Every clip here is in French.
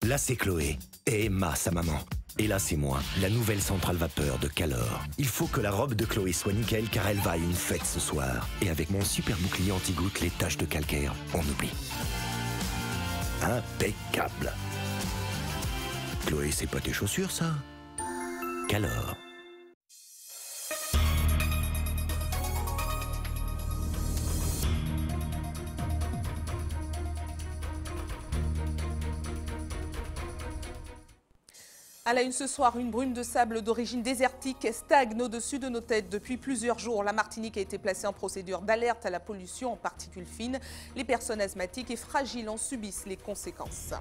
Là, c'est Chloé et Emma, sa maman. Et là, c'est moi, la nouvelle centrale vapeur de Calor. Il faut que la robe de Chloé soit nickel car elle va à une fête ce soir. Et avec mon super bouclier anti-goutte, les taches de calcaire, on oublie. Impeccable. Chloé, c'est pas tes chaussures, ça? Calor. À la une ce soir, une brume de sable d'origine désertique stagne au-dessus de nos têtes. Depuis plusieurs jours, la Martinique a été placée en procédure d'alerte à la pollution en particules fines. Les personnes asthmatiques et fragiles en subissent les conséquences.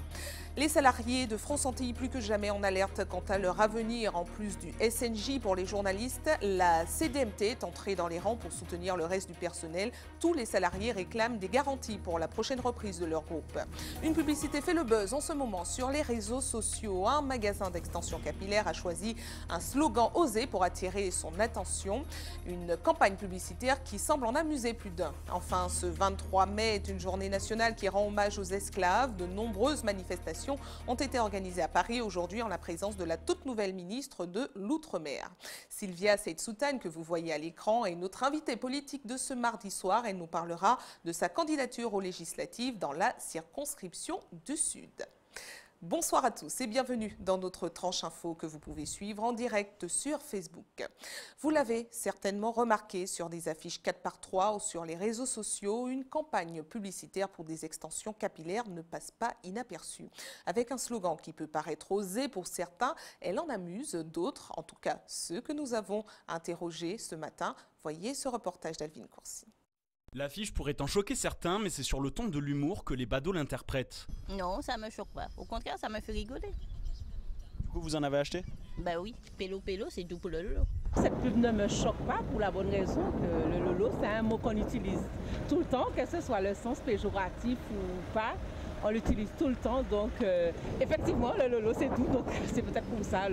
Les salariés de France Antilles plus que jamais en alerte quant à leur avenir. En plus du SNJ pour les journalistes, la CDMT est entrée dans les rangs pour soutenir le reste du personnel. Tous les salariés réclament des garanties pour la prochaine reprise de leur groupe. Une publicité fait le buzz en ce moment sur les réseaux sociaux. Un magasin d'extension capillaire a choisi un slogan osé pour attirer son attention. Une campagne publicitaire qui semble en amuser plus d'un. Enfin, ce 23 mai est une journée nationale qui rend hommage aux esclaves. De nombreuses manifestations ont été organisées à Paris aujourd'hui en la présence de la toute nouvelle ministre de l'Outre-mer. Sylvia Seyt-Soutane, que vous voyez à l'écran, est notre invitée politique de ce mardi soir. Elle nous parlera de sa candidature aux législatives dans la circonscription du Sud. Bonsoir à tous et bienvenue dans notre tranche info que vous pouvez suivre en direct sur Facebook. Vous l'avez certainement remarqué sur des affiches 4x3 ou sur les réseaux sociaux, une campagne publicitaire pour des extensions capillaires ne passe pas inaperçue. Avec un slogan qui peut paraître osé pour certains, elle en amuse d'autres, en tout cas ceux que nous avons interrogés ce matin. Voyez ce reportage d'Alvin Courcy. L'affiche pourrait en choquer certains, mais c'est sur le ton de l'humour que les badauds l'interprètent. Non, ça me choque pas. Au contraire, ça me fait rigoler. Du coup, vous en avez acheté? Bah oui, pélo pélo, c'est tout pour le lolo. Cette pub ne me choque pas pour la bonne raison que le lolo, c'est un mot qu'on utilise tout le temps, que ce soit le sens péjoratif ou pas. On l'utilise tout le temps, donc effectivement, le lolo, c'est doux. Donc c'est peut-être pour ça,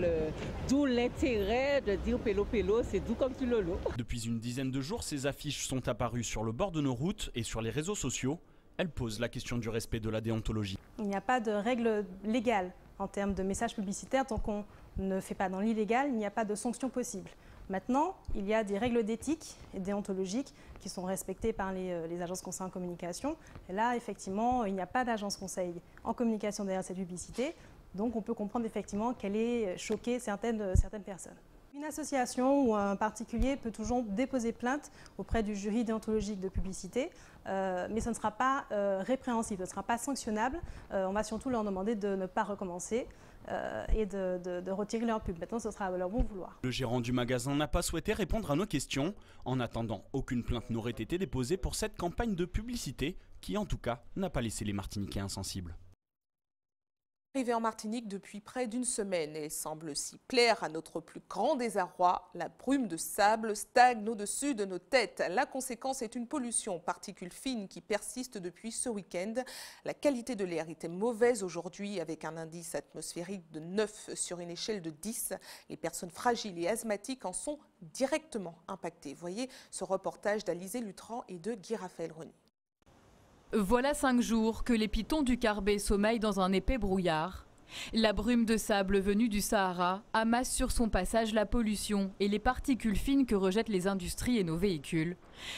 d'où l'intérêt de dire pélo pélo, c'est doux comme du lolo. Depuis une dizaine de jours, ces affiches sont apparues sur le bord de nos routes et sur les réseaux sociaux. Elles posent la question du respect de la déontologie. Il n'y a pas de règle légale en termes de messages publicitaires. Tant qu'on ne fait pas dans l'illégal, il n'y a pas de sanction possible. Maintenant, il y a des règles d'éthique et déontologiques qui sont respectées par les agences conseils en communication. Et là, effectivement, il n'y a pas d'agence conseil en communication derrière cette publicité. Donc, on peut comprendre effectivement qu'elle ait choqué certaines personnes. Une association ou un particulier peut toujours déposer plainte auprès du jury déontologique de publicité, mais ce ne sera pas répréhensible, ce ne sera pas sanctionnable. On va surtout leur demander de ne pas recommencer et de retirer leur pub. Maintenant, ce sera à leur bon vouloir. Le gérant du magasin n'a pas souhaité répondre à nos questions. En attendant, aucune plainte n'aurait été déposée pour cette campagne de publicité qui, en tout cas, n'a pas laissé les Martiniquais insensibles. Arrivée en Martinique depuis près d'une semaine et semble s'y plaire à notre plus grand désarroi. La brume de sable stagne au-dessus de nos têtes. La conséquence est une pollution aux particules fines qui persiste depuis ce week-end. La qualité de l'air était mauvaise aujourd'hui avec un indice atmosphérique de 9 sur une échelle de 10. Les personnes fragiles et asthmatiques en sont directement impactées. Voyez ce reportage d'Alizé Lutran et de Guy Raphaël Rony. Voilà 5 jours que les pitons du Carbet sommeillent dans un épais brouillard. La brume de sable venue du Sahara amasse sur son passage la pollution et les particules fines que rejettent les industries et nos véhicules.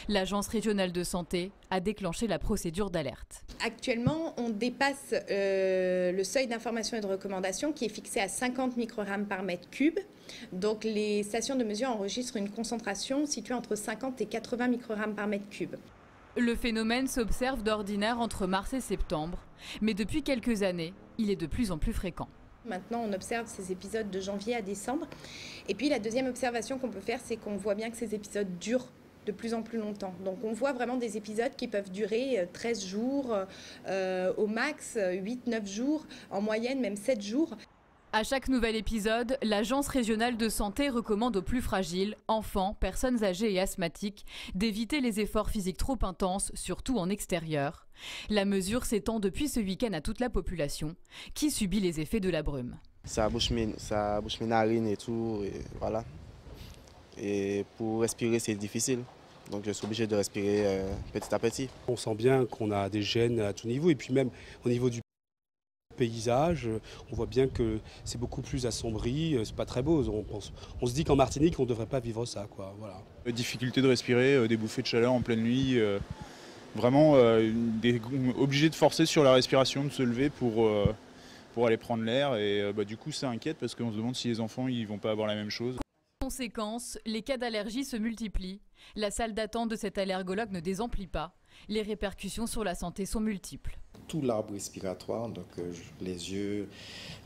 L'Agence régionale de santé a déclenché la procédure d'alerte. Actuellement, on dépasse le seuil d'information et de recommandation qui est fixé à 50 microgrammes par mètre cube. Donc les stations de mesure enregistrent une concentration située entre 50 et 80 microgrammes par mètre cube. Le phénomène s'observe d'ordinaire entre mars et septembre, mais depuis quelques années, il est de plus en plus fréquent. Maintenant, on observe ces épisodes de janvier à décembre. Et puis la deuxième observation qu'on peut faire, c'est qu'on voit bien que ces épisodes durent de plus en plus longtemps. Donc on voit vraiment des épisodes qui peuvent durer 13 jours, au max 8-9 jours, en moyenne même 7 jours. À chaque nouvel épisode, l'Agence régionale de santé recommande aux plus fragiles, enfants, personnes âgées et asthmatiques, d'éviter les efforts physiques trop intenses, surtout en extérieur. La mesure s'étend depuis ce week-end à toute la population, qui subit les effets de la brume. Ça bouche mes narines et tout, et voilà. Et pour respirer, c'est difficile. Donc je suis obligé de respirer petit à petit. On sent bien qu'on a des gènes à tout niveau, et puis même au niveau du paysage. On voit bien que c'est beaucoup plus assombri, c'est pas très beau. On se dit qu'en Martinique, on ne devrait pas vivre ça, quoi. Voilà. Difficulté de respirer, des bouffées de chaleur en pleine nuit, vraiment obligé de forcer sur la respiration, de se lever pour aller prendre l'air. Et du coup, ça inquiète parce qu'on se demande si les enfants ils vont pas avoir la même chose. Conséquence, les cas d'allergie se multiplient. La salle d'attente de cet allergologue ne désemplit pas. Les répercussions sur la santé sont multiples. Tout l'arbre respiratoire, donc les yeux,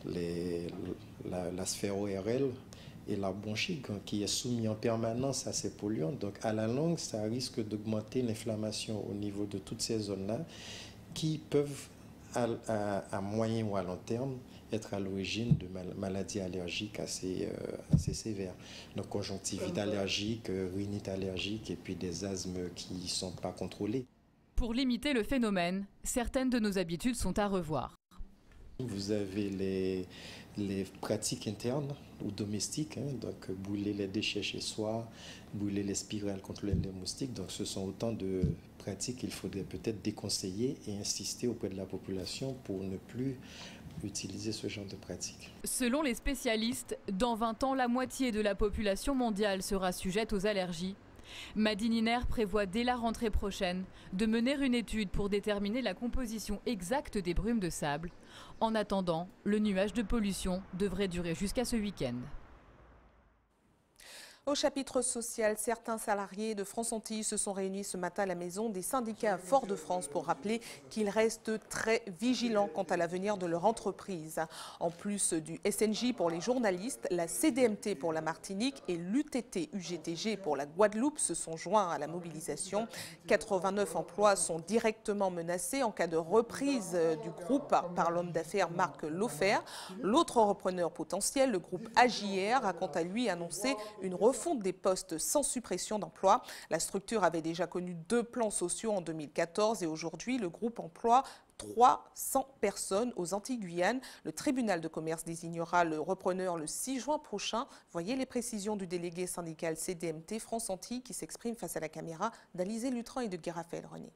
la sphère ORL et la bronchite qui est soumis en permanence à ces polluants. Donc à la longue, ça risque d'augmenter l'inflammation au niveau de toutes ces zones-là qui peuvent à moyen ou à long terme être à l'origine de maladies allergiques assez sévères. Donc conjonctivite allergique, rhinite allergique et puis des asthmes qui ne sont pas contrôlés. Pour limiter le phénomène, certaines de nos habitudes sont à revoir. Vous avez les pratiques internes ou domestiques, donc brûler les déchets chez soi, brûler les spirales contre les moustiques. Donc ce sont autant de pratiques qu'il faudrait peut-être déconseiller et insister auprès de la population pour ne plus utiliser ce genre de pratiques. Selon les spécialistes, dans 20 ans, la moitié de la population mondiale sera sujette aux allergies. Mady Niner prévoit dès la rentrée prochaine de mener une étude pour déterminer la composition exacte des brumes de sable. En attendant, le nuage de pollution devrait durer jusqu'à ce week-end. Au chapitre social, certains salariés de France Antilles se sont réunis ce matin à la maison des syndicats Fort-de-France pour rappeler qu'ils restent très vigilants quant à l'avenir de leur entreprise. En plus du SNJ pour les journalistes, la CDMT pour la Martinique et l'UTT-UGTG pour la Guadeloupe se sont joints à la mobilisation. 89 emplois sont directement menacés en cas de reprise du groupe par l'homme d'affaires Marc Laufer. L'autre repreneur potentiel, le groupe AJR, a quant à lui annoncé une refonte des postes sans suppression d'emplois. La structure avait déjà connu 2 plans sociaux en 2014 et aujourd'hui, le groupe emploie 300 personnes aux Antilles-Guyane. Le tribunal de commerce désignera le repreneur le 6 juin prochain. Voyez les précisions du délégué syndical CDMT France Antilles qui s'exprime face à la caméra d'Alizé Lutran et de Guy Raphaël René.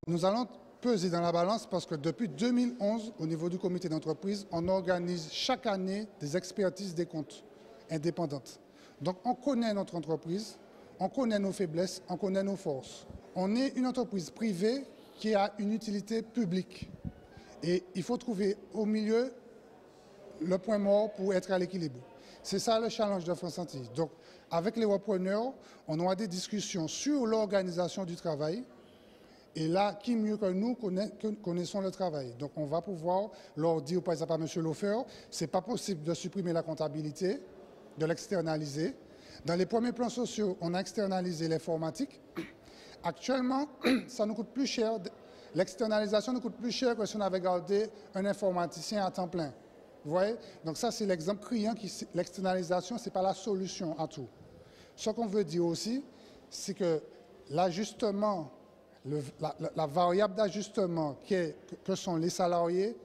Nous allons peser dans la balance parce que depuis 2011, au niveau du comité d'entreprise, on organise chaque année des expertises des comptes indépendantes. Donc on connaît notre entreprise, on connaît nos faiblesses, on connaît nos forces. On est une entreprise privée qui a une utilité publique. Et il faut trouver au milieu le point mort pour être à l'équilibre. C'est ça le challenge de France Antilles. Donc avec les repreneurs, on aura des discussions sur l'organisation du travail. Et là, qui mieux que nous connaissons le travail. Donc on va pouvoir leur dire, par exemple à M. Laufer, ce n'est pas possible de supprimer la comptabilité, de l'externaliser. Dans les premiers plans sociaux, on a externalisé l'informatique. Actuellement, ça nous coûte plus cher. L'externalisation nous coûte plus cher que si on avait gardé un informaticien à temps plein. Vous voyez? Donc ça, c'est l'exemple criant. L'externalisation, ce n'est pas la solution à tout. Ce qu'on veut dire aussi, c'est que l'ajustement, la variable d'ajustement que sont les salariés,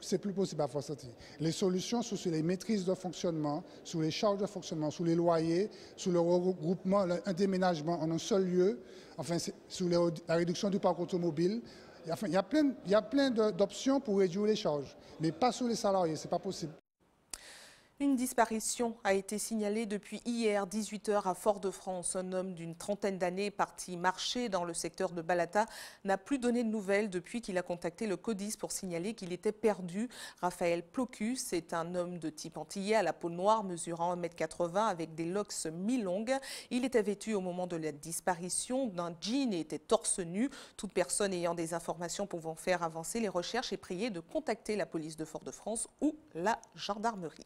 c'est plus possible à France Antilles. Les solutions sont sur les maîtrises de fonctionnement, sur les charges de fonctionnement, sur les loyers, sur le regroupement, un déménagement en un seul lieu, enfin, sur la réduction du parc automobile. Enfin, il y a plein d'options pour réduire les charges, mais pas sur les salariés, ce n'est pas possible. Une disparition a été signalée depuis hier, 18h, à Fort-de-France. Un homme d'une trentaine d'années, parti marcher dans le secteur de Balata, n'a plus donné de nouvelles depuis qu'il a contacté le CODIS pour signaler qu'il était perdu. Raphaël Plocus est un homme de type antillais à la peau noire, mesurant 1,80 m avec des locks mi-longues. Il était vêtu au moment de la disparition d'un jean et était torse nu. Toute personne ayant des informations pouvant faire avancer les recherches est priée de contacter la police de Fort-de-France ou la gendarmerie.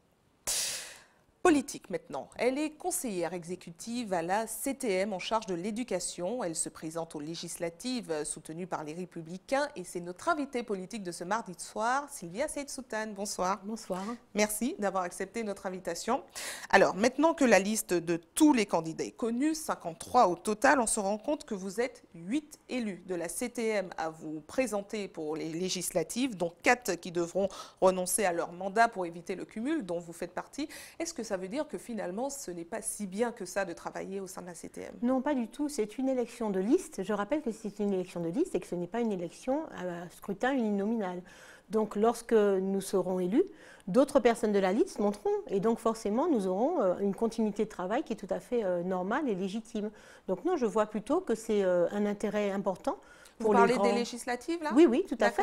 Politique maintenant. Elle est conseillère exécutive à la CTM en charge de l'éducation. Elle se présente aux législatives soutenues par les Républicains et c'est notre invitée politique de ce mardi soir, Sylvia Saïd Soutane. Bonsoir. Bonsoir. Merci d'avoir accepté notre invitation. Alors maintenant que la liste de tous les candidats est connue, 53 au total, on se rend compte que vous êtes 8 élus de la CTM à vous présenter pour les législatives, dont 4 qui devront renoncer à leur mandat pour éviter le cumul, dont vous faites partie. Est-ce que ça veut dire que finalement, ce n'est pas si bien que ça de travailler au sein de la CTM? Non, pas du tout. C'est une élection de liste. Je rappelle que c'est une élection de liste et que ce n'est pas une élection à scrutin uninominal. Donc lorsque nous serons élus, d'autres personnes de la liste monteront. Et donc forcément, nous aurons une continuité de travail qui est tout à fait normale et légitime. Donc non, je vois plutôt que c'est un intérêt important. Vous parlez des législatives, là? Oui, oui, tout à fait.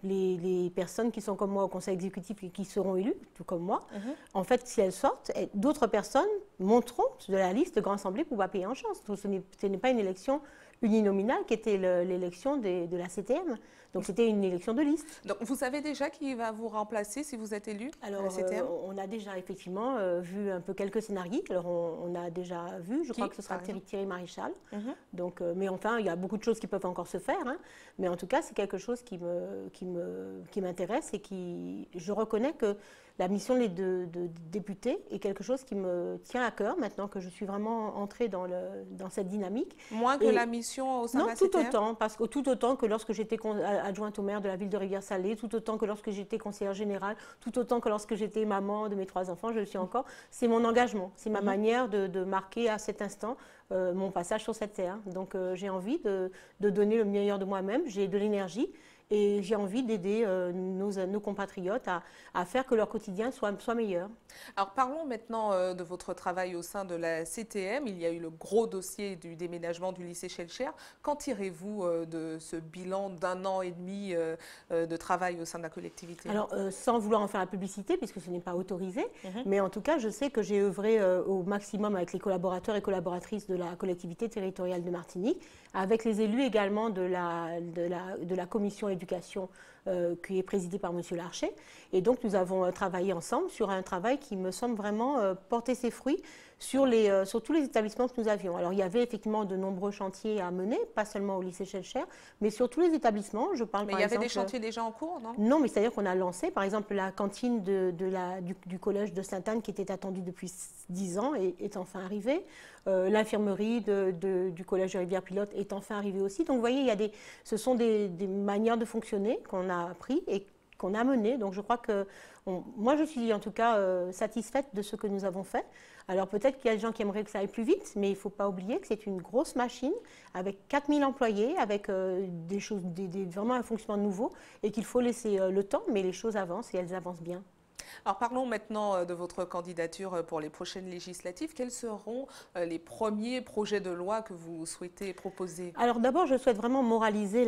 Les personnes qui sont comme moi au conseil exécutif et qui seront élues, tout comme moi, en fait, si elles sortent, d'autres personnes monteront de la liste de Grande Assemblée pour ne pas payer en chance. Ce n'est pas une élection uninominale qui était l'élection de la CTM. Donc c'était une élection de liste. Donc vous savez déjà qui va vous remplacer si vous êtes élu à la CTM? On a déjà effectivement vu un peu quelques scénarios. Alors on a déjà vu, je crois que ce sera Thierry Maréchal. Donc, mais enfin, il y a beaucoup de choses qui peuvent encore se faire. Hein. Mais en tout cas, c'est quelque chose qui m'intéresse et je reconnais que la mission de député est quelque chose qui me tient à cœur maintenant que je suis vraiment entrée dans cette dynamique. Moins que la mission au sein de la CTM? Non, tout autant, parce que tout autant que lorsque j'étais adjointe au maire de la ville de Rivière-Salée, tout autant que lorsque j'étais conseillère générale, tout autant que lorsque j'étais maman de mes 3 enfants, je le suis encore. C'est mon engagement, c'est ma manière de marquer à cet instant mon passage sur cette terre. Donc j'ai envie de donner le meilleur de moi-même, j'ai de l'énergie. Et j'ai envie d'aider nos compatriotes à faire que leur quotidien soit meilleur. Alors parlons maintenant de votre travail au sein de la CTM. Il y a eu le gros dossier du déménagement du lycée Schellcher. Qu'en tirez-vous de ce bilan d'1 an et demi de travail au sein de la collectivité? Alors sans vouloir en faire la publicité, puisque ce n'est pas autorisé, mais en tout cas je sais que j'ai œuvré au maximum avec les collaborateurs et collaboratrices de la collectivité territoriale de Martinique, avec les élus également de la commission éducation qui est présidée par M. Larcher. Et donc nous avons travaillé ensemble sur un travail qui me semble vraiment porter ses fruits sur tous les établissements que nous avions. Alors il y avait effectivement de nombreux chantiers à mener, pas seulement au lycée Schellcher, mais sur tous les établissements. Je parle mais il y avait des chantiers déjà en cours, non? Non, mais c'est-à-dire qu'on a lancé, par exemple, la cantine du collège de Sainte-Anne qui était attendue depuis 10 ans et est enfin arrivée. L'infirmerie du collège de Rivière-Pilote est enfin arrivée aussi. Donc vous voyez, ce sont des manières de fonctionner qu'on a appris et qu'on a menées. Donc je crois que moi je suis en tout cas satisfaite de ce que nous avons fait. Alors peut-être qu'il y a des gens qui aimeraient que ça aille plus vite, mais il ne faut pas oublier que c'est une grosse machine avec 4000 employés, avec des choses, vraiment un fonctionnement nouveau et qu'il faut laisser le temps, mais les choses avancent et elles avancent bien. Alors parlons maintenant de votre candidature pour les prochaines législatives. Quels seront les premiers projets de loi que vous souhaitez proposer? Alors d'abord, je souhaite vraiment moraliser,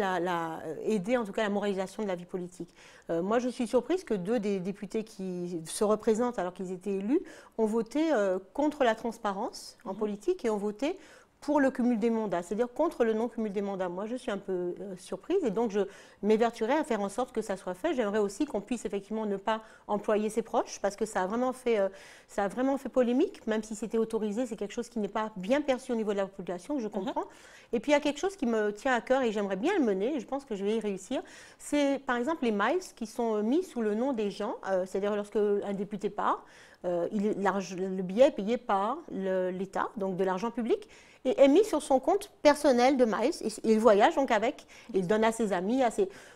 aider en tout cas la moralisation de la vie politique. Moi, je suis surprise que 2 des députés qui se représentent alors qu'ils étaient élus ont voté contre la transparence en politique et ont voté pour le cumul des mandats, c'est-à-dire contre le non-cumul des mandats. Moi, je suis un peu surprise et donc je m'évertuerai à faire en sorte que ça soit fait. J'aimerais aussi qu'on puisse effectivement ne pas employer ses proches parce que ça a vraiment fait polémique, même si c'était autorisé, c'est quelque chose qui n'est pas bien perçu au niveau de la population, je comprends. Et puis il y a quelque chose qui me tient à cœur et j'aimerais bien le mener, et je pense que je vais y réussir, c'est par exemple les miles qui sont mis sous le nom des gens, c'est-à-dire lorsque un député part, le billet est payé par l'État, donc de l'argent public, et est mis sur son compte personnel de miles. Il voyage donc avec, il donne à ses amis,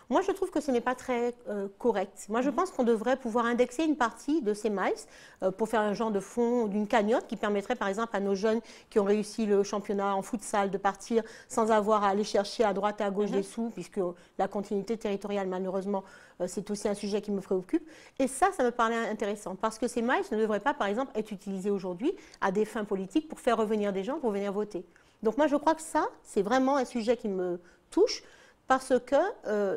Moi, je trouve que ce n'est pas très correct. Moi, je pense qu'on devrait pouvoir indexer une partie de ces miles pour faire un genre de fonds, d'une cagnotte qui permettrait, par exemple, à nos jeunes qui ont réussi le championnat en futsal de partir sans avoir à aller chercher à droite et à gauche des sous, puisque la continuité territoriale, malheureusement, c'est aussi un sujet qui me préoccupe. Et ça me paraît intéressant, parce que ces miles ne devraient pas, par exemple, être utilisés aujourd'hui à des fins politiques pour faire revenir des gens pour venir voter. Donc moi, je crois que ça, c'est vraiment un sujet qui me touche, parce que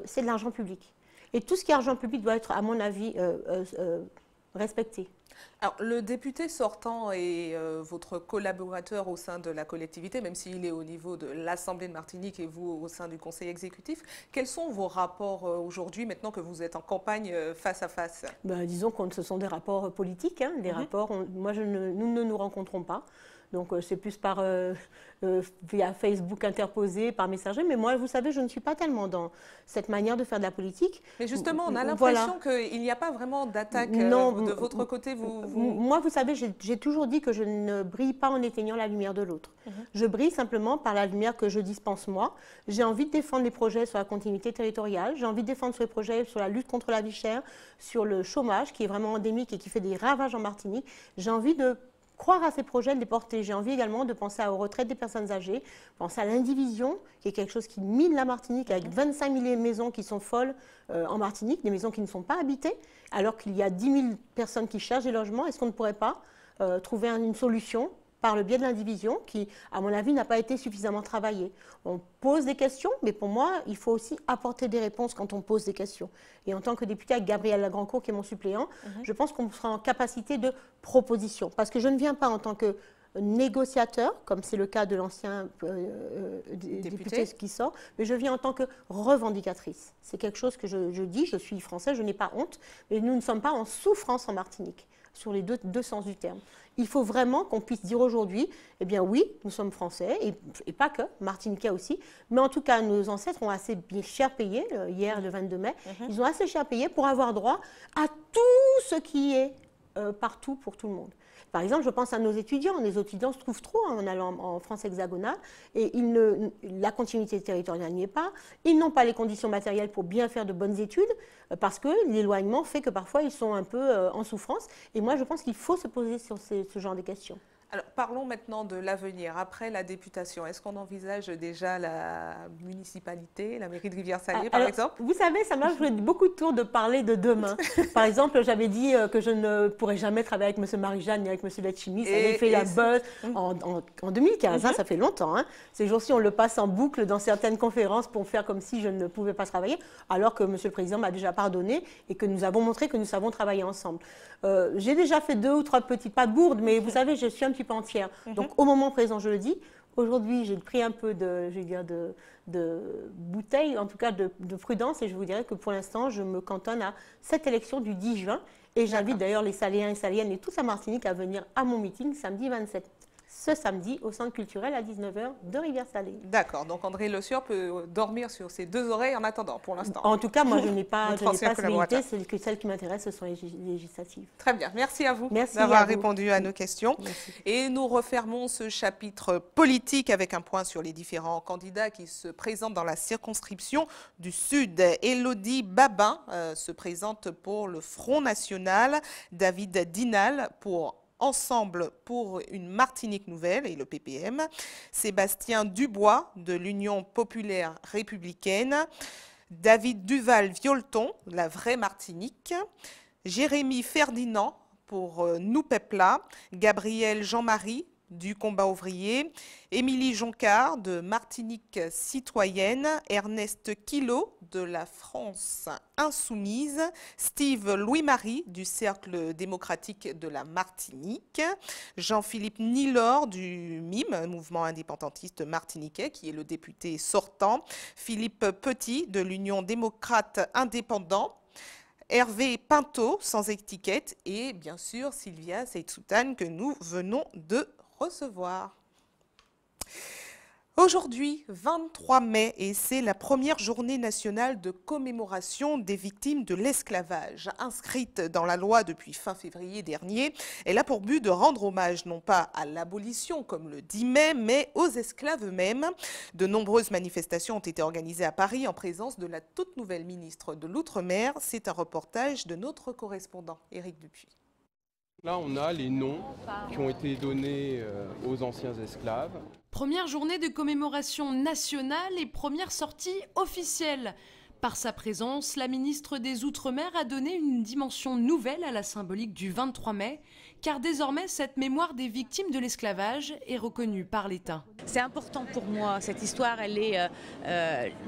c'est de l'argent public. Et tout ce qui est argent public doit être, à mon avis, respecté. Alors, le député sortant est votre collaborateur au sein de la collectivité, même s'il est au niveau de l'Assemblée de Martinique et vous au sein du conseil exécutif. Quels sont vos rapports aujourd'hui, maintenant que vous êtes en campagne face à face? Disons que ce sont des rapports politiques. Hein, des rapports, nous ne nous rencontrons pas. Donc c'est plus via Facebook interposé, par messagerie. Mais moi, vous savez, je ne suis pas tellement dans cette manière de faire de la politique. Mais justement, on a l'impression qu'il n'y a pas vraiment d'attaque de votre côté. Moi, vous savez, j'ai toujours dit que je ne brille pas en éteignant la lumière de l'autre. Je brille simplement par la lumière que je dispense moi. J'ai envie de défendre les projets sur la continuité territoriale. J'ai envie de défendre ces projets sur la lutte contre la vie chère, sur le chômage qui est vraiment endémique et qui fait des ravages en Martinique. J'ai envie de croire à ces projets, de les porter. J'ai envie également de penser aux retraites des personnes âgées, penser à l'indivision, qui est quelque chose qui mine la Martinique, avec 25 000 maisons qui sont folles en Martinique, des maisons qui ne sont pas habitées, alors qu'il y a 10 000 personnes qui cherchent des logements. Est-ce qu'on ne pourrait pas trouver une solution par le biais de l'indivision qui, à mon avis, n'a pas été suffisamment travaillée. On pose des questions, mais pour moi, il faut aussi apporter des réponses quand on pose des questions. Et en tant que député avec Gabriel Lagrancourt, qui est mon suppléant, je pense qu'on sera en capacité de proposition. Parce que je ne viens pas en tant que négociateur, comme c'est le cas de l'ancien député qui sort, mais je viens en tant que revendicatrice. C'est quelque chose que je dis, je suis française, je n'ai pas honte, mais nous ne sommes pas en souffrance en Martinique, sur les deux sens du terme. Il faut vraiment qu'on puisse dire aujourd'hui, eh bien oui, nous sommes français, et pas que, martiniquais aussi, mais en tout cas, nos ancêtres ont assez bien cher payé, hier le 22 mai, ils ont assez cher payé pour avoir droit à tout ce qui est partout pour tout le monde. Par exemple, je pense à nos étudiants. Les étudiants se trouvent trop en allant en France hexagonale et la continuité territoriale n'y est pas. Ils n'ont pas les conditions matérielles pour bien faire de bonnes études parce que l'éloignement fait que parfois ils sont un peu en souffrance. Et moi, je pense qu'il faut se poser sur ce genre de questions. Alors, parlons maintenant de l'avenir. Après la députation, est-ce qu'on envisage déjà la municipalité, la mairie de Rivière-Salée, par exemple? Vous savez, ça m'a joué beaucoup de tours de parler de demain. Par exemple, j'avais dit que je ne pourrais jamais travailler avec M. Marie-Jeanne ni avec M. Letchimy. Ça avait fait la buzz en 2015, ça fait longtemps. Ces jours-ci, on le passe en boucle dans certaines conférences pour faire comme si je ne pouvais pas travailler, alors que M. le Président m'a déjà pardonné et que nous avons montré que nous savons travailler ensemble. J'ai déjà fait 2 ou 3 petits pas de bourde, mais vous savez, je suis un petit peu entière. Donc au moment présent, je le dis, aujourd'hui j'ai pris un peu de bouteille, en tout cas de prudence, et je vous dirais que pour l'instant, je me cantonne à cette élection du 10 juin. Et j'invite d'ailleurs les Saléens et Saléennes et toute la Martinique à venir à mon meeting samedi 27. Ce samedi au centre culturel à 19h de Rivière-Salée. D'accord, donc André Le Sieur peut dormir sur ses 2 oreilles en attendant pour l'instant. En tout cas, moi je n'ai pas ce vérité, celles qui m'intéressent, ce sont les législatives. Très bien, merci à vous d'avoir répondu à nos questions. Merci. Et nous refermons ce chapitre politique avec un point sur les différents candidats qui se présentent dans la circonscription du Sud. Élodie Babin se présente pour le Front National, David Dinal pour Ensemble pour une Martinique nouvelle et le PPM, Sébastien Dubois de l'Union populaire républicaine, David Duval-Violton, la vraie Martinique, Jérémy Ferdinand pour Nous Pepla, Gabriel Jean-Marie du combat ouvrier, Émilie Joncard de Martinique citoyenne, Ernest Quillot de la France insoumise, Steve Louis-Marie du Cercle démocratique de la Martinique, Jean-Philippe Nilor du MIM, mouvement indépendantiste martiniquais, qui est le député sortant, Philippe Petit de l'Union démocrate indépendant, Hervé Pinto, sans étiquette, et bien sûr Sylvia Seitsoutane que nous venons de recevoir. Aujourd'hui, 23 mai, et c'est la première journée nationale de commémoration des victimes de l'esclavage. Inscrite dans la loi depuis fin février dernier, elle a pour but de rendre hommage non pas à l'abolition, comme le 10 mai, mais aux esclaves eux-mêmes. De nombreuses manifestations ont été organisées à Paris en présence de la toute nouvelle ministre de l'Outre-mer. C'est un reportage de notre correspondant, Éric Dupuis. Là, on a les noms qui ont été donnés aux anciens esclaves. Première journée de commémoration nationale et première sortie officielle. Par sa présence, la ministre des Outre-mer a donné une dimension nouvelle à la symbolique du 23 mai, car désormais, cette mémoire des victimes de l'esclavage est reconnue par l'État. C'est important pour moi, cette histoire,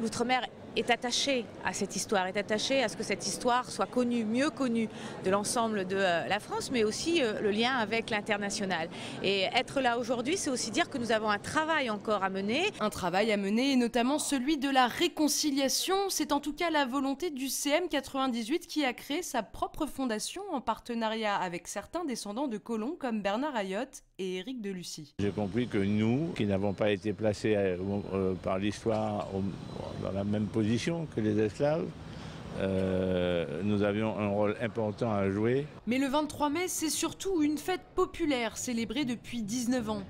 l'Outre-mer est attachée à cette histoire, est attachée à ce que cette histoire soit connue, mieux connue de l'ensemble de la France, mais aussi le lien avec l'international. Et être là aujourd'hui, c'est aussi dire que nous avons un travail encore à mener. Un travail à mener, et notamment celui de la réconciliation. C'est en tout cas la volonté du CM 98 qui a créé sa propre fondation en partenariat avec certains descendants de colons comme Bernard Ayotte et Éric Delucy. J'ai compris que nous, qui n'avons pas été placés par l'histoire dans la même position que les esclaves, nous avions un rôle important à jouer. Mais le 23 mai, c'est surtout une fête populaire célébrée depuis 19 ans.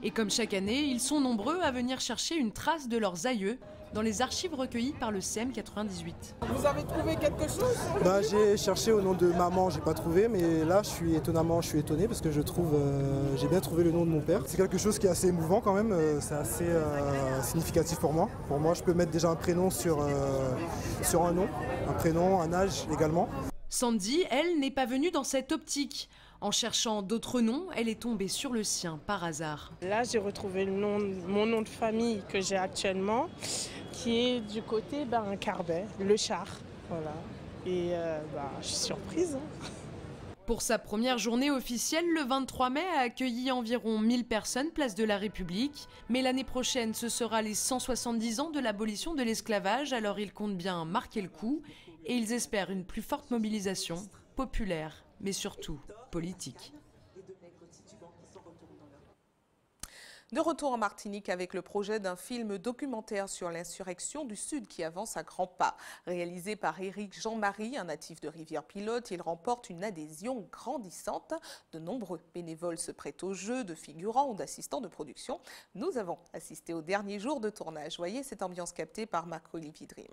Et comme chaque année, ils sont nombreux à venir chercher une trace de leurs aïeux dans les archives recueillies par le CM 98. Vous avez trouvé quelque chose? J'ai cherché au nom de maman, j'ai pas trouvé, mais là je suis étonné parce que je trouve, j'ai bien trouvé le nom de mon père. C'est quelque chose qui est assez émouvant quand même, c'est assez significatif pour moi. Pour moi, je peux mettre déjà un prénom sur un nom, un prénom, un âge également. Sandy, elle, n'est pas venue dans cette optique. En cherchant d'autres noms, elle est tombée sur le sien par hasard. Là, j'ai retrouvé mon nom de famille que j'ai actuellement, qui est du côté Carbet, Le Char. Voilà. Et je suis surprise. Pour sa première journée officielle, le 23 mai a accueilli environ 1000 personnes place de la République. Mais l'année prochaine, ce sera les 170 ans de l'abolition de l'esclavage, alors ils comptent bien marquer le coup et ils espèrent une plus forte mobilisation populaire, mais surtout politique. De retour en Martinique avec le projet d'un film documentaire sur l'insurrection du Sud qui avance à grands pas. Réalisé par Éric Jean-Marie, un natif de Rivière-Pilote, il remporte une adhésion grandissante. De nombreux bénévoles se prêtent au jeu de figurants ou d'assistants de production. Nous avons assisté au dernier jour de tournage. Voyez cette ambiance captée par Marc-Olivier Dream.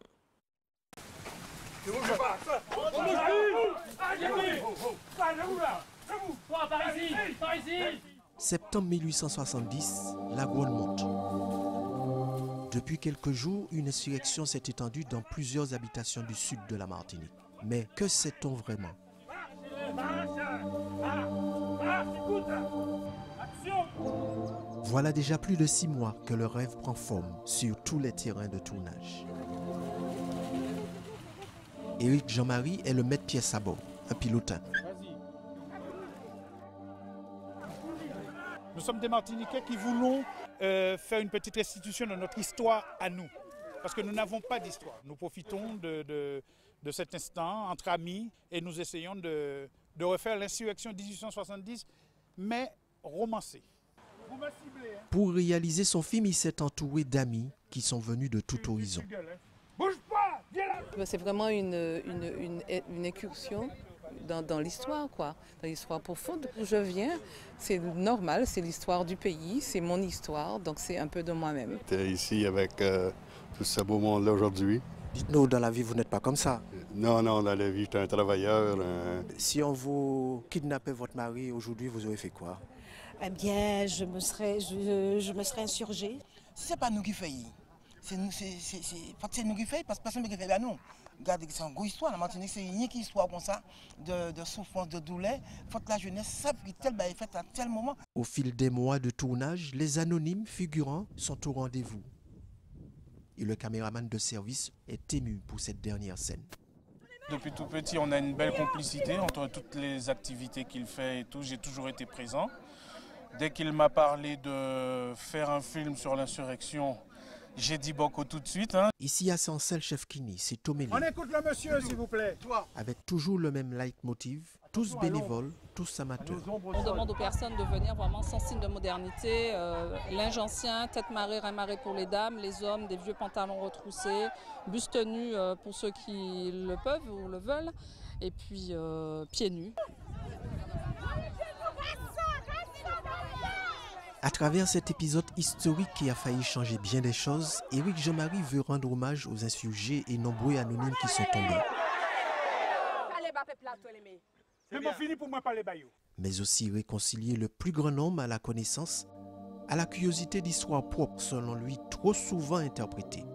Septembre 1870, la Gronde monte. Depuis quelques jours, une insurrection s'est étendue dans plusieurs habitations du sud de la Martinique. Mais que sait-on vraiment? Voilà déjà plus de 6 mois que le rêve prend forme sur tous les terrains de tournage. Éric Jean-Marie est le maître pièce à bord, un pilotin. Nous sommes des Martiniquais qui voulons faire une petite restitution de notre histoire à nous. Parce que nous n'avons pas d'histoire. Nous profitons de cet instant entre amis et nous essayons de refaire l'insurrection 1870, mais romancée. Pour réaliser son film, il s'est entouré d'amis qui sont venus de tout horizon. Bouge pas, viens là. C'est vraiment une incursion dans l'histoire, quoi, dans l'histoire profonde. D'où je viens, c'est normal, c'est l'histoire du pays, c'est mon histoire, donc c'est un peu de moi-même. J'étais ici avec tout ce beau monde-là aujourd'hui. Dites-nous, dans la vie, vous n'êtes pas comme ça? Non, dans la vie, j'étais un travailleur. Si on vous kidnappait votre mari aujourd'hui, vous aurez fait quoi? Eh bien, je me serais insurgée. Si ce n'est pas nous qui faisons, c'est nous qui faisons, parce que personne ne fait pas nous. Regardez, c'est une grosse histoire. La Martinique, c'est une histoire comme ça, de souffrance, de douleur. Il faut que la jeunesse sache que tel est fait à tel moment. Au fil des mois de tournage, les anonymes figurants sont au rendez-vous. Et le caméraman de service est ému pour cette dernière scène. Depuis tout petit, on a une belle complicité entre toutes les activités qu'il fait et tout. J'ai toujours été présent. Dès qu'il m'a parlé de faire un film sur l'insurrection, j'ai dit Boko tout de suite. Ici à Sancel Chefkini, c'est Tomélie. On écoute le monsieur, s'il vous plaît. Toi. Avec toujours le même leitmotiv, tous bénévoles, tous amateurs. On demande aux personnes de venir vraiment sans signe de modernité. Linge ancien, tête marée, rein marée pour les dames, les hommes, des vieux pantalons retroussés, buste nu pour ceux qui le peuvent ou le veulent, et puis pieds nus. À travers cet épisode historique qui a failli changer bien des choses, Éric Jean-Marie veut rendre hommage aux insurgés et nombreux anonymes qui sont tombés. Mais aussi réconcilier le plus grand nombre à la connaissance, à la curiosité d'histoires propres, selon lui trop souvent interprétées.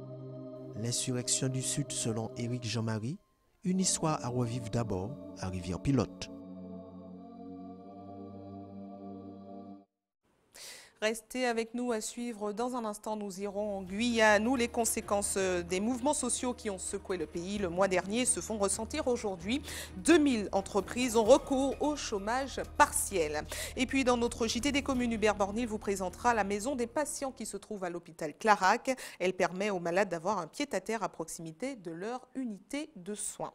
L'insurrection du Sud, selon Éric Jean-Marie, une histoire à revivre d'abord à Rivière-Pilote. Restez avec nous à suivre. Dans un instant, nous irons en Guyane où les conséquences des mouvements sociaux qui ont secoué le pays le mois dernier se font ressentir aujourd'hui. 2000 entreprises ont recours au chômage partiel. Et puis, dans notre JT des communes, Hubert Bornil vous présentera la maison des patients qui se trouve à l'hôpital Clarac. Elle permet aux malades d'avoir un pied-à-terre à proximité de leur unité de soins.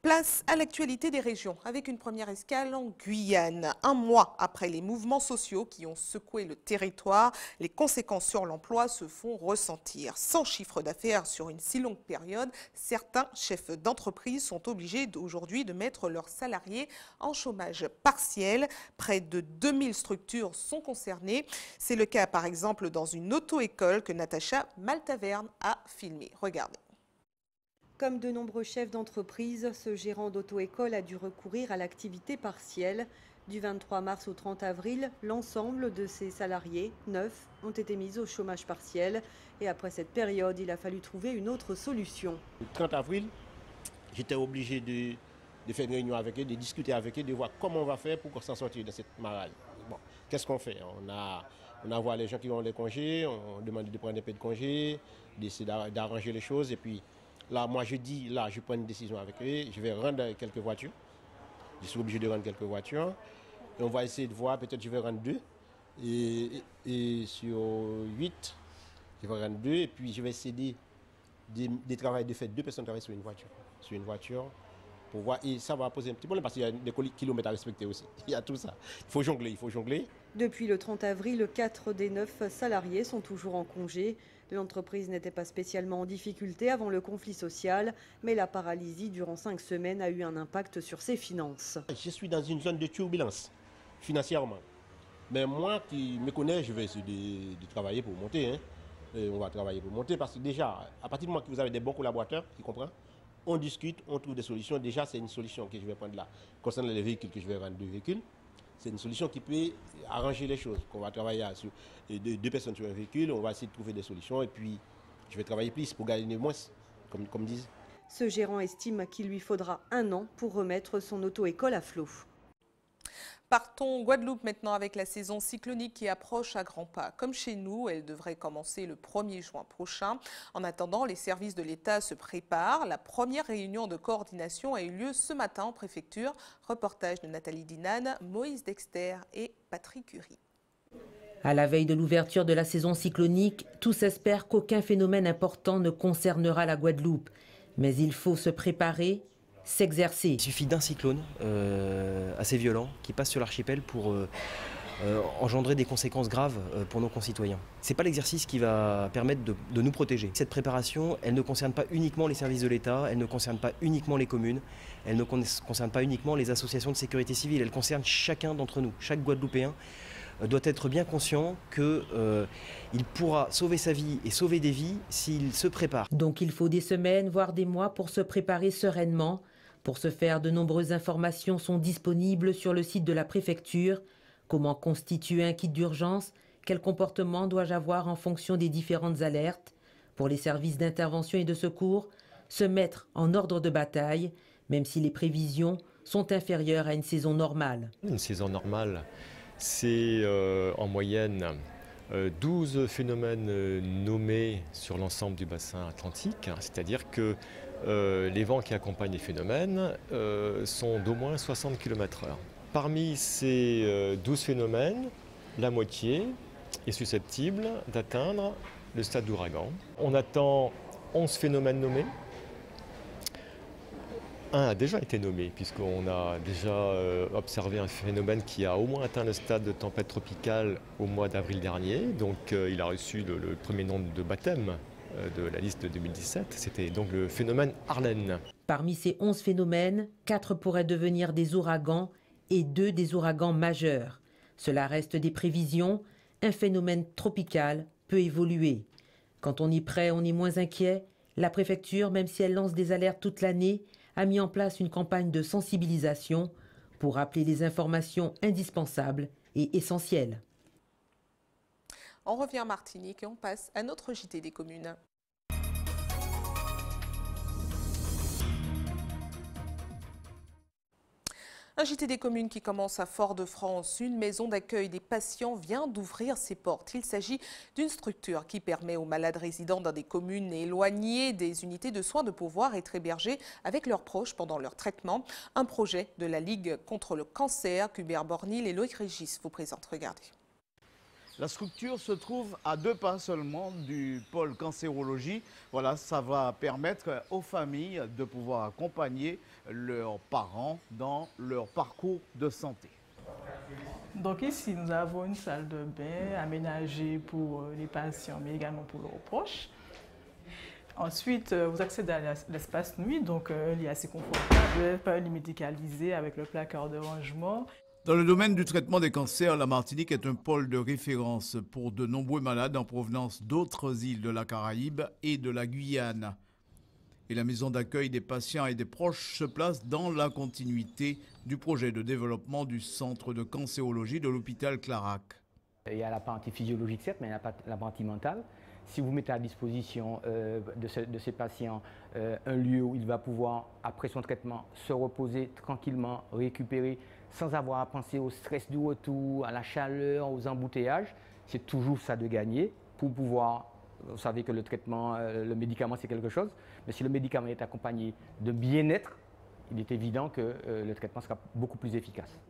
Place à l'actualité des régions, avec une première escale en Guyane. Un mois après les mouvements sociaux qui ont secoué le territoire, les conséquences sur l'emploi se font ressentir. Sans chiffre d'affaires sur une si longue période, certains chefs d'entreprise sont obligés aujourd'hui de mettre leurs salariés en chômage partiel. Près de 2000 structures sont concernées. C'est le cas par exemple dans une auto-école que Natacha Maltaverne a filmée. Regardez. Comme de nombreux chefs d'entreprise, ce gérant d'auto-école a dû recourir à l'activité partielle. Du 23 mars au 30 avril, l'ensemble de ses salariés, 9, ont été mis au chômage partiel. Et après cette période, il a fallu trouver une autre solution. Le 30 avril, j'étais obligé de faire une réunion avec eux, de discuter avec eux, de voir comment on va faire pour s'en sortir de cette marade. Bon, qu'est-ce qu'on fait? On a voir les gens qui ont les congés, on demande de prendre un peu de congés, d'essayer d'arranger les choses et puis... Là, moi, je dis, là, je prends une décision avec eux, je vais rendre quelques voitures. Je suis obligé de rendre quelques voitures. Et on va essayer de voir, peut-être je vais rendre 2. Et sur 8, je vais rendre 2. Et puis, je vais essayer de travailler, de faire 2 personnes travailler sur une voiture. Sur une voiture, pour voir. Et ça va poser un petit problème parce qu'il y a des kilomètres à respecter aussi. Il y a tout ça. Il faut jongler, il faut jongler. Depuis le 30 avril, 4 des 9 salariés sont toujours en congé. L'entreprise n'était pas spécialement en difficulté avant le conflit social, mais la paralysie durant 5 semaines a eu un impact sur ses finances. Je suis dans une zone de turbulence, financièrement. Mais moi qui me connais, je vais essayer de travailler pour monter. Hein. Et on va travailler pour monter parce que déjà, à partir du moment que vous avez des bons collaborateurs, qui comprennent, on discute, on trouve des solutions. Déjà, c'est une solution que je vais prendre là. Concernant les véhicules, que je vais rendre 2 véhicules, c'est une solution qui peut arranger les choses. On va travailler sur 2 personnes sur un véhicule, on va essayer de trouver des solutions et puis je vais travailler plus pour gagner moins, comme disent. Ce gérant estime qu'il lui faudra 1 an pour remettre son auto-école à flot. Partons Guadeloupe maintenant avec la saison cyclonique qui approche à grands pas. Comme chez nous, elle devrait commencer le 1er juin prochain. En attendant, les services de l'État se préparent. La première réunion de coordination a eu lieu ce matin en préfecture. Reportage de Nathalie Dinan, Moïse Dexter et Patrick Curie. À la veille de l'ouverture de la saison cyclonique, tous espèrent qu'aucun phénomène important ne concernera la Guadeloupe. Mais il faut se préparer, s'exercer. Il suffit d'un cyclone assez violent qui passe sur l'archipel pour engendrer des conséquences graves pour nos concitoyens. Ce n'est pas l'exercice qui va permettre de nous protéger. Cette préparation, elle ne concerne pas uniquement les services de l'État, elle ne concerne pas uniquement les communes, elle ne concerne pas uniquement les associations de sécurité civile, elle concerne chacun d'entre nous. Chaque Guadeloupéen doit être bien conscient qu'il pourra sauver sa vie et sauver des vies s'il se prépare. Donc il faut des semaines, voire des mois pour se préparer sereinement. Pour ce faire, de nombreuses informations sont disponibles sur le site de la préfecture. Comment constituer un kit d'urgence? Quel comportement dois-je avoir en fonction des différentes alertes? Pour les services d'intervention et de secours, se mettre en ordre de bataille, même si les prévisions sont inférieures à une saison normale. Une saison normale, c'est en moyenne 12 phénomènes nommés sur l'ensemble du bassin atlantique, c'est-à-dire que les vents qui accompagnent les phénomènes sont d'au moins 60 km/h. Parmi ces 12 phénomènes, la moitié est susceptible d'atteindre le stade d'ouragan. On attend 11 phénomènes nommés. Un a déjà été nommé, puisqu'on a déjà observé un phénomène qui a au moins atteint le stade de tempête tropicale au mois d'avril dernier. Donc il a reçu le premier nom de baptême de la liste de 2017. C'était donc le phénomène Arlène. Parmi ces 11 phénomènes, 4 pourraient devenir des ouragans et 2 des ouragans majeurs. Cela reste des prévisions. Un phénomène tropical peut évoluer. Quand on y prête, on est moins inquiet. La préfecture, même si elle lance des alertes toute l'année, a mis en place une campagne de sensibilisation pour rappeler les informations indispensables et essentielles. On revient en Martinique et on passe à notre JT des communes. Un JT des communes qui commence à Fort-de-France. Une maison d'accueil des patients vient d'ouvrir ses portes. Il s'agit d'une structure qui permet aux malades résidant dans des communes éloignées des unités de soins de pouvoir être hébergés avec leurs proches pendant leur traitement. Un projet de la Ligue contre le cancer qu'Hubert Bornil et Loïc Régis vous présentent. Regardez. La structure se trouve à 2 pas seulement du pôle cancérologie. Voilà, ça va permettre aux familles de pouvoir accompagner leurs parents dans leur parcours de santé. Donc ici, nous avons une salle de bain aménagée pour les patients, mais également pour leurs proches. Ensuite, vous accédez à l'espace nuit, donc un lit assez confortable, pas un lit médicalisé avec le placard de rangement. Dans le domaine du traitement des cancers, la Martinique est un pôle de référence pour de nombreux malades en provenance d'autres îles de la Caraïbe et de la Guyane. Et la maison d'accueil des patients et des proches se place dans la continuité du projet de développement du centre de cancérologie de l'hôpital Clarac. Il y a la partie physiologique, certes, mais il y a la partie mentale. Si vous mettez à disposition de ces patients un lieu où il va pouvoir, après son traitement, se reposer tranquillement, récupérer, sans avoir à penser au stress du retour, à la chaleur, aux embouteillages, c'est toujours ça de gagner pour pouvoir. Vous savez que le traitement, le médicament, c'est quelque chose, mais si le médicament est accompagné de bien-être, il est évident que le traitement sera beaucoup plus efficace.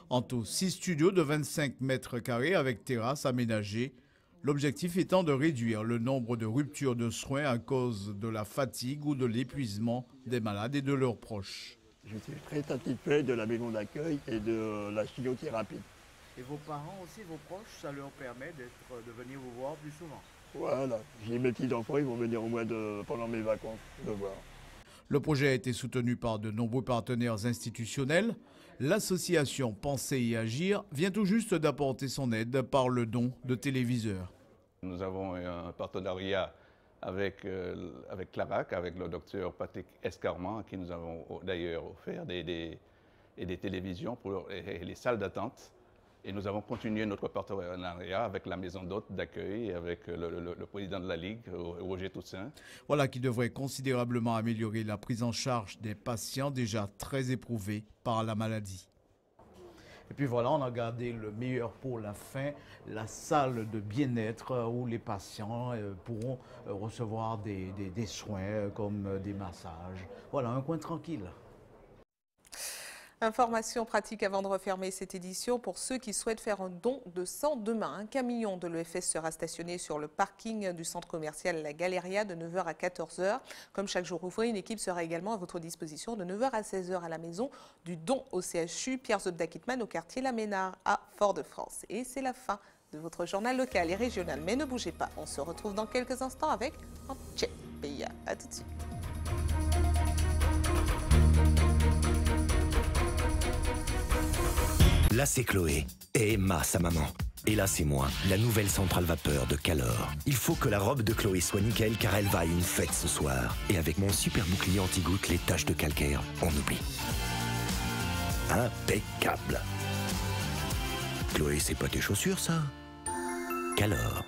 En tout, 6 studios de 25 mètres carrés avec terrasse aménagée. L'objectif étant de réduire le nombre de ruptures de soins à cause de la fatigue ou de l'épuisement des malades et de leurs proches. Je suis très satisfait de la maison d'accueil et de la chimiothérapie. Et vos parents aussi, vos proches, ça leur permet de venir vous voir plus souvent? Voilà, j'ai mes petits-enfants, ils vont venir au moins pendant mes vacances me voir. Le projet a été soutenu par de nombreux partenaires institutionnels. L'association Penser et Agir vient tout juste d'apporter son aide par le don de téléviseurs. Nous avons un partenariat avec Clarac, avec le docteur Patrick Escarment, qui nous avons d'ailleurs offert des télévisions pour les salles d'attente. Et nous avons continué notre partenariat avec la maison d'hôtes d'accueil, avec le président de la Ligue, Roger Toussaint. Voilà qui devrait considérablement améliorer la prise en charge des patients déjà très éprouvés par la maladie. Et puis voilà, on a gardé le meilleur pour la fin, la salle de bien-être où les patients pourront recevoir des soins comme des massages. Voilà, un coin tranquille. Information pratique avant de refermer cette édition pour ceux qui souhaitent faire un don de sang demain. Un camion de l'EFS sera stationné sur le parking du centre commercial La Galeria de 9h à 14h. Comme chaque jour ouvré, une équipe sera également à votre disposition de 9h à 16h à la maison du don au CHU Pierre Zobda-Kittmann au quartier La Ménard à Fort-de-France. Et c'est la fin de votre journal local et régional. Mais ne bougez pas, on se retrouve dans quelques instants avec Anche Peya. À tout de suite. Là, c'est Chloé et Emma, sa maman. Et là, c'est moi, la nouvelle centrale vapeur de Calor. Il faut que la robe de Chloé soit nickel car elle va à une fête ce soir. Et avec mon super bouclier anti-goutte, les taches de calcaire, on oublie. Impeccable. Chloé, c'est pas tes chaussures, ça? Calor.